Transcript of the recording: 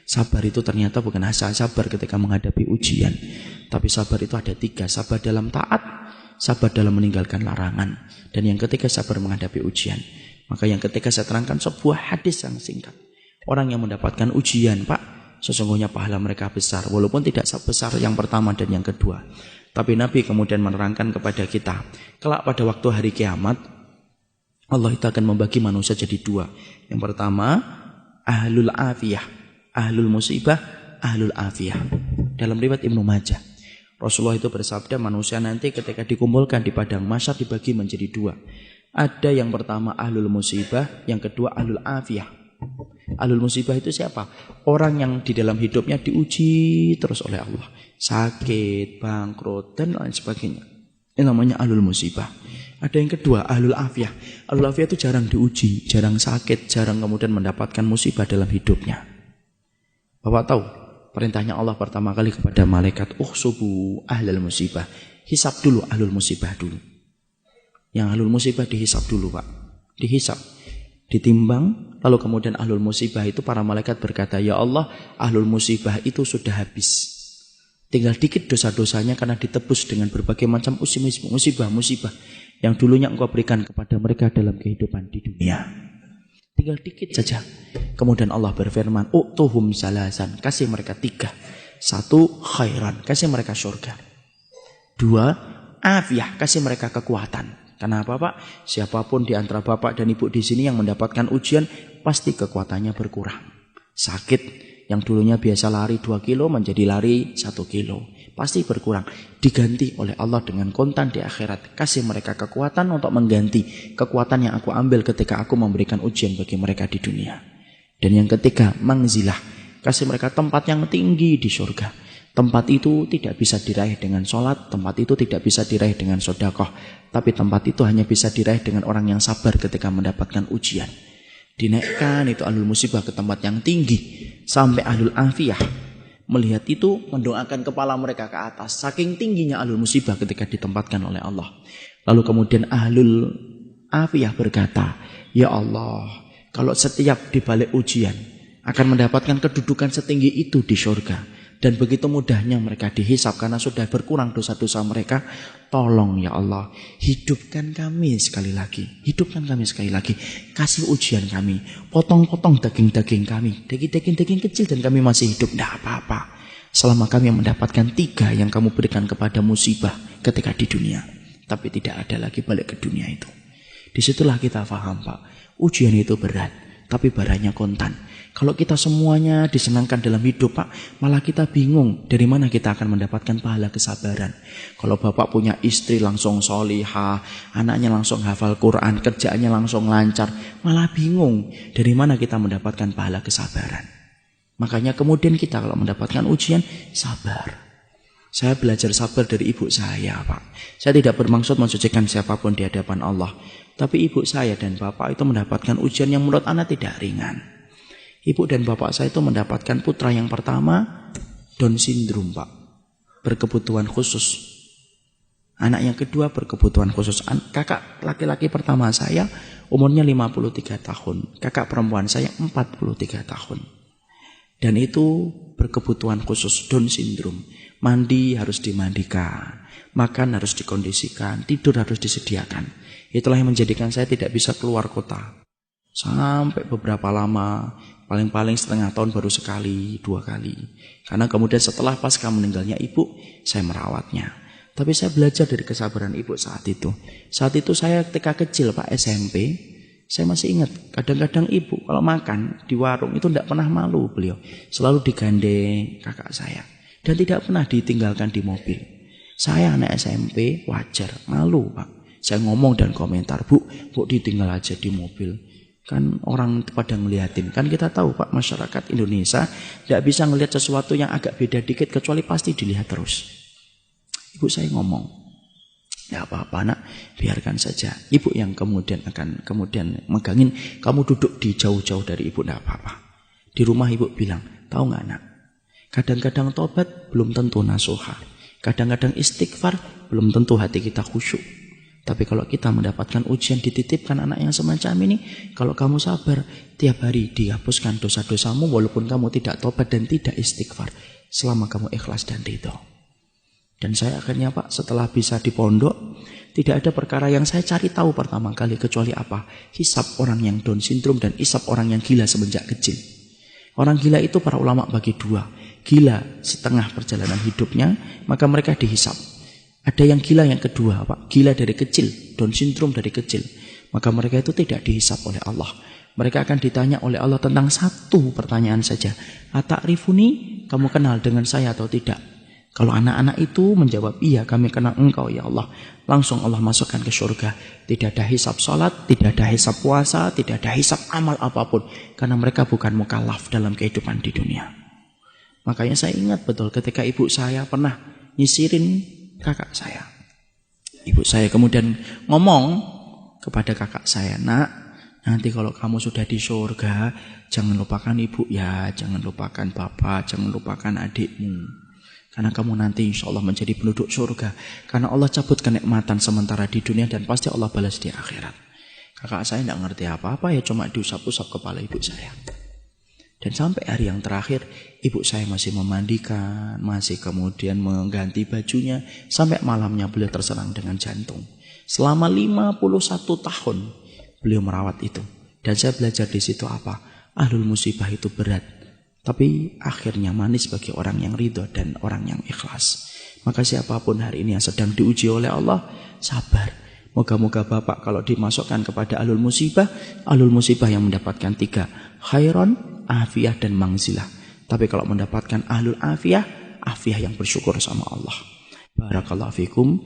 Sabar itu ternyata bukan hanya sabar ketika menghadapi ujian, tapi sabar itu ada 3. Sabar dalam taat, sabar dalam meninggalkan larangan, dan yang ketiga sabar menghadapi ujian. Maka yang ketiga saya terangkan sebuah hadis yang singkat. Orang yang mendapatkan ujian, Pak, sesungguhnya pahala mereka besar, walaupun tidak sebesar yang pertama dan yang kedua. Tapi Nabi kemudian menerangkan kepada kita, kelak pada waktu hari kiamat, Allah itu akan membagi manusia jadi 2. Yang pertama, ahlul afiyah, ahlul musibah, ahlul afiyah. Dalam riwayat Ibnu Majah, Rasulullah itu bersabda, manusia nanti ketika dikumpulkan di padang mahsyar dibagi menjadi 2. Ada yang pertama ahlul musibah, yang kedua ahlul afiyah. Ahlul musibah itu siapa? Orang yang di dalam hidupnya diuji terus oleh Allah, sakit, bangkrut, dan lain sebagainya. Ini namanya ahlul musibah. Ada yang kedua, ahlul afiyah. Ahlul afiyah itu jarang diuji, jarang sakit, jarang kemudian mendapatkan musibah dalam hidupnya. Bapak tahu, perintahnya Allah pertama kali kepada malaikat, uhsubu ahlul musibah. Hisab dulu ahlul musibah dulu. Yang ahlul musibah dihisab dulu, Pak. Dihisab, ditimbang, lalu kemudian ahlul musibah itu para malaikat berkata, ya Allah, ahlul musibah itu sudah habis. Tinggal dikit dosa-dosanya karena ditebus dengan berbagai macam musibah-musibah yang dulunya engkau berikan kepada mereka dalam kehidupan di dunia. Tinggal dikit saja. Kemudian Allah berfirman, u'tuhum salasan, kasih mereka 3. 1, khairan, kasih mereka surga. 2, afiyah, kasih mereka kekuatan. Kenapa, Pak? Siapapun di antara Bapak dan Ibu di sini yang mendapatkan ujian, pasti kekuatannya berkurang. Sakit, yang dulunya biasa lari 2 kilo menjadi lari 1 kilo. Pasti berkurang. Diganti oleh Allah dengan kontan di akhirat. Kasih mereka kekuatan untuk mengganti kekuatan yang aku ambil ketika aku memberikan ujian bagi mereka di dunia. Dan yang ketiga, mangzilah. Kasih mereka tempat yang tinggi di surga. Tempat itu tidak bisa diraih dengan sholat, tempat itu tidak bisa diraih dengan sedekah, tapi tempat itu hanya bisa diraih dengan orang yang sabar ketika mendapatkan ujian. Dinaikkan itu ahlul musibah ke tempat yang tinggi, sampai ahlul afiyah melihat itu mendoakan kepala mereka ke atas, saking tingginya ahlul musibah ketika ditempatkan oleh Allah. Lalu kemudian ahlul afiyah berkata, ya Allah, kalau setiap dibalik ujian akan mendapatkan kedudukan setinggi itu di surga, dan begitu mudahnya mereka dihisab karena sudah berkurang dosa-dosa mereka, tolong ya Allah, hidupkan kami sekali lagi. Hidupkan kami sekali lagi. Kasih ujian kami. Potong-potong daging-daging kami. Daging-daging kecil dan kami masih hidup. Tidak apa-apa. Selama kami mendapatkan 3 yang kamu berikan kepada musibah ketika di dunia. Tapi tidak ada lagi balik ke dunia itu. Disitulah kita paham, Pak. Ujian itu berat, tapi barangnya kontan. Kalau kita semuanya disenangkan dalam hidup, Pak, malah kita bingung dari mana kita akan mendapatkan pahala kesabaran. Kalau Bapak punya istri langsung solihah, anaknya langsung hafal Quran, kerjaannya langsung lancar, malah bingung dari mana kita mendapatkan pahala kesabaran. Makanya kemudian kita kalau mendapatkan ujian, sabar. Saya belajar sabar dari ibu saya, Pak. Saya tidak bermaksud mensucikan siapapun di hadapan Allah, tapi ibu saya dan bapak itu mendapatkan ujian yang menurut anak tidak ringan. Ibu dan bapak saya itu mendapatkan putra yang pertama Down syndrome, Pak, berkebutuhan khusus. Anak yang kedua berkebutuhan khusus. Kakak laki-laki pertama saya umurnya 53 tahun. Kakak perempuan saya 43 tahun. Dan itu berkebutuhan khusus, Down syndrome. Mandi harus dimandikan, makan harus dikondisikan, tidur harus disediakan. Itulah yang menjadikan saya tidak bisa keluar kota. Sampai beberapa lama, paling-paling setengah tahun baru sekali, 2 kali. Karena kemudian setelah pasca meninggalnya ibu, saya merawatnya. Tapi saya belajar dari kesabaran ibu saat itu. Saat itu saya ketika kecil, Pak, SMP, saya masih ingat, kadang-kadang ibu kalau makan di warung itu tidak pernah malu beliau. Selalu digandeng kakak saya. Dan tidak pernah ditinggalkan di mobil. Saya anak SMP, wajar, malu, Pak. Saya ngomong dan komentar, Bu ditinggal aja di mobil. Kan orang pada ngeliatin. Kan kita tahu, Pak, masyarakat Indonesia tidak bisa ngelihat sesuatu yang agak beda dikit, kecuali pasti dilihat terus. Ibu saya ngomong, ya apa-apa nak, biarkan saja. Ibu yang kemudian akan megangin, kamu duduk di jauh-jauh dari ibu, tidak apa-apa. Di rumah ibu bilang, tahu nggak nak, kadang-kadang tobat belum tentu nasuha. Kadang-kadang istighfar belum tentu hati kita khusyuk. Tapi kalau kita mendapatkan ujian, dititipkan anak yang semacam ini, kalau kamu sabar, tiap hari dihapuskan dosa-dosamu walaupun kamu tidak tobat dan tidak istighfar, selama kamu ikhlas dan ridho. Dan saya akhirnya Pak, setelah bisa di pondok, tidak ada perkara yang saya cari tahu pertama kali kecuali apa? Hisab orang yang Down syndrome dan hisab orang yang gila semenjak kecil. Orang gila itu para ulama bagi dua. Gila setengah perjalanan hidupnya, maka mereka dihisab. Ada yang gila yang kedua, Pak, gila dari kecil, Down syndrome dari kecil. Maka mereka itu tidak dihisab oleh Allah. Mereka akan ditanya oleh Allah tentang satu pertanyaan saja. Ata'rifuni, kamu kenal dengan saya atau tidak? Kalau anak-anak itu menjawab, iya kami kenal engkau ya Allah, langsung Allah masukkan ke surga. Tidak ada hisab salat, tidak ada hisab puasa, tidak ada hisab amal apapun. Karena mereka bukan mukallaf dalam kehidupan di dunia. Makanya saya ingat betul ketika ibu saya pernah nyisirin kakak saya. Ibu saya kemudian ngomong kepada kakak saya, nak, nanti kalau kamu sudah di surga, jangan lupakan ibu ya, jangan lupakan bapak, jangan lupakan adikmu. Karena kamu nanti insya Allah menjadi penduduk surga. Karena Allah cabut kenikmatan sementara di dunia dan pasti Allah balas di akhirat. Kakak saya tidak ngerti apa-apa ya, cuma diusap-usap kepala ibu saya. Dan sampai hari yang terakhir, ibu saya masih memandikan, masih kemudian mengganti bajunya, sampai malamnya beliau terserang dengan jantung. Selama 51 tahun beliau merawat itu. Dan saya belajar di situ apa? Ahlul musibah itu berat, tapi akhirnya manis bagi orang yang ridho dan orang yang ikhlas. Maka siapapun hari ini yang sedang diuji oleh Allah, sabar. Moga-moga Bapak kalau dimasukkan kepada ahlul musibah yang mendapatkan 3, khairon, afiyah dan mangzilah. Tapi kalau mendapatkan ahlul afiyah yang bersyukur sama Allah. Barakallahu fikum.